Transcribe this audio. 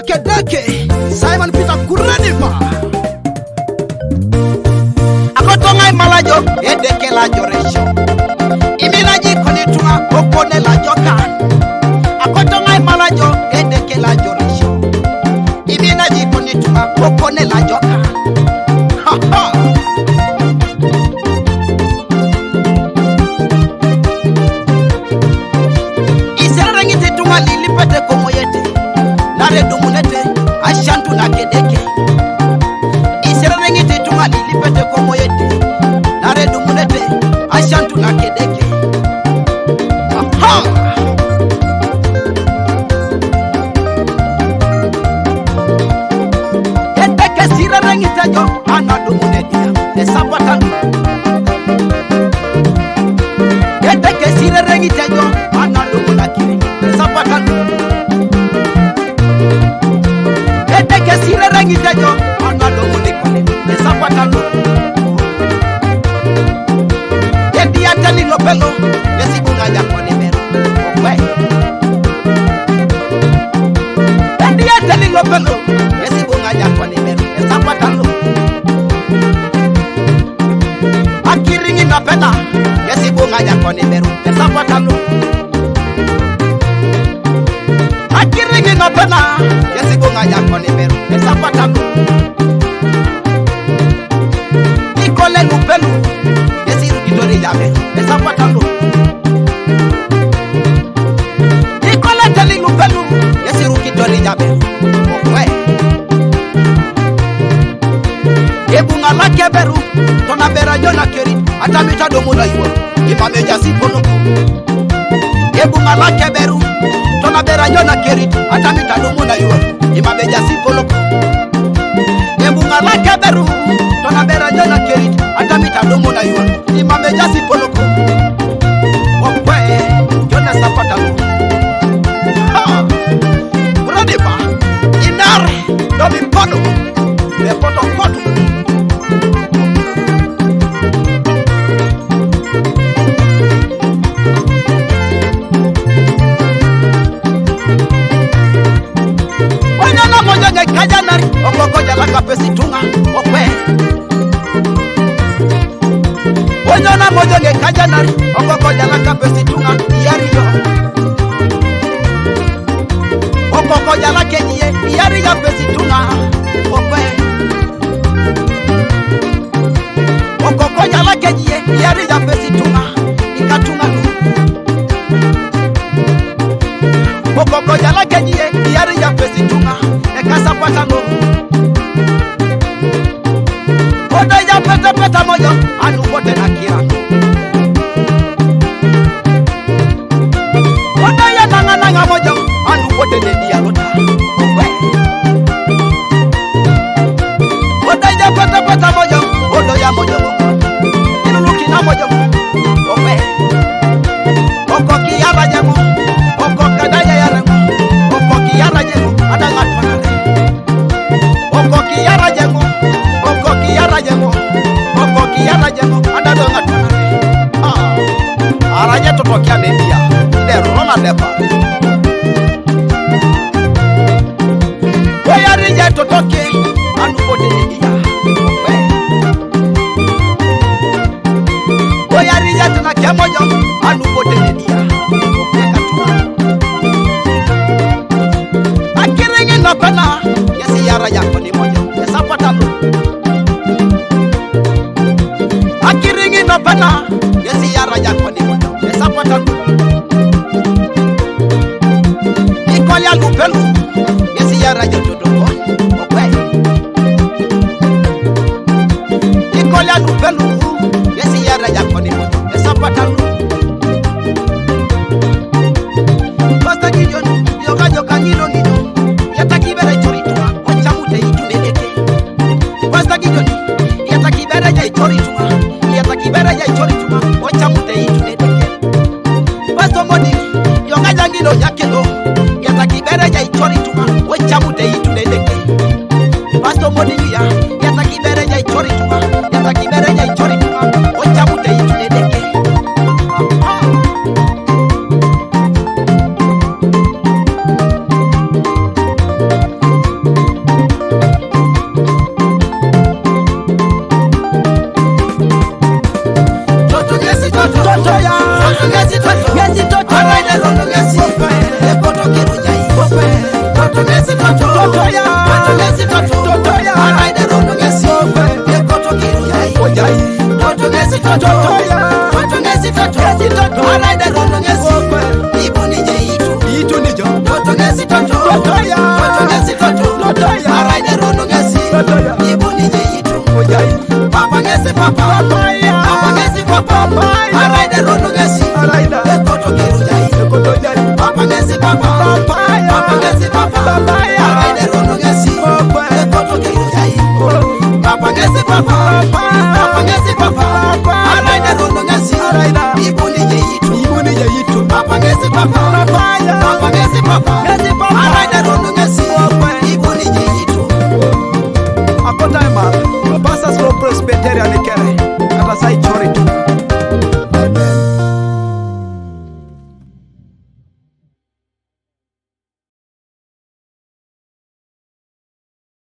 kedeke Simon Peter Kuranipa akotonga malajo edeke la joresho imina jikoni tunga okone la joka akotonga malajo edeke la joresho imina jikoni tunga okone la joka ha ha isere ngite tunga lilipete komoyete nare dumunete ashantu na kedeke isere ngite tunga lilipete komoyete nare dumunete ashantu na kedeke aha kedeke sire ngite jo ana dumunete esapata kedeke sire ngite jo ana dumunete esapata kedeke sire ngite jo ana dumunete esapata Tani lopelo, yesi bunga ya kone mero, okwe. Endia tani lopelo, yesi bunga ya kone mero, esapatalo. Akiringi na pena, yesi bunga ya kone mero, esapatalo. Akiringi na pena, yesi bunga ya kone mero, esapatalo. Ikole lupelo, yesi rukidori ya mero. Esapatalo Ikola tali lupelu Yesiru kitori jabe Okwe Ebunga la keberu Tona bera jona keri Atamita domuna yuwa Imameja sipono Ebunga la keberu Tona bera jona keri Atamita domuna yuwa Imameja sipono Ebunga la keberu Tona bera jona keri Atamita domuna yuwa Imameja sipono Okwe Jona sapatalo Ha Kuranipa Inare Domi pono Lepoto poto Wanyala moja nye kajanari Okoko jala kapesi tunga Okwe Wanyala moja nye kajanari Okoko jala kapesi tunga Yariyo Okoko jala kenye Yariyo pesi tunga Okwe Okoko jala kenye Yariyo pesi tunga Ikatunga lu Okoko jala kenye Yariyo pesi tunga Ekasa patano Oda ya peta peta moyo Anu bote na kirano Oda ya nanga nanga moyo Anu bote ne dialota Oda ya peta peta moyo Odo ya moyo Inunuki na moyo Ope Oko kiyara jemo Oko kadaya yaremo Oko kiyara jemo Adanga twanare Oko kiyara jemo Oko kiyara jemo Oko kiyara jemo Adanga twanare Araje totokia nebia Ide rona lepa Oya rije totoke Anu bote nebia Oya rije tunakia moja Anu bote nebia Akiringi na pena Yesi yara yako ni moja Yesapatalo Akiringi na pena Yesi yara yako ni moja Yesapatalo Ikolia lupelu Yesi yara yotodoko Okwe Ikolia lupelu Yesi yara yako ni moja Yesapatalo Basta kijoni Yoga yoga nilo nilo Yatakibere chorituma Ochamute ituneleke Basta kijoni Yatakibere jai chorituma Yatakibere jai chorituma Ochamute ituneleke Basta moni Yoga jangilo yakelo Yatakibere jai chorituma Ochamute ituneleke ngesi toto araida rondo ngesi ibu nije itu nijo toto ngesi toto ngesi toto araida rondo ngesi ibu nije itu papa ngesi papa ngesi papa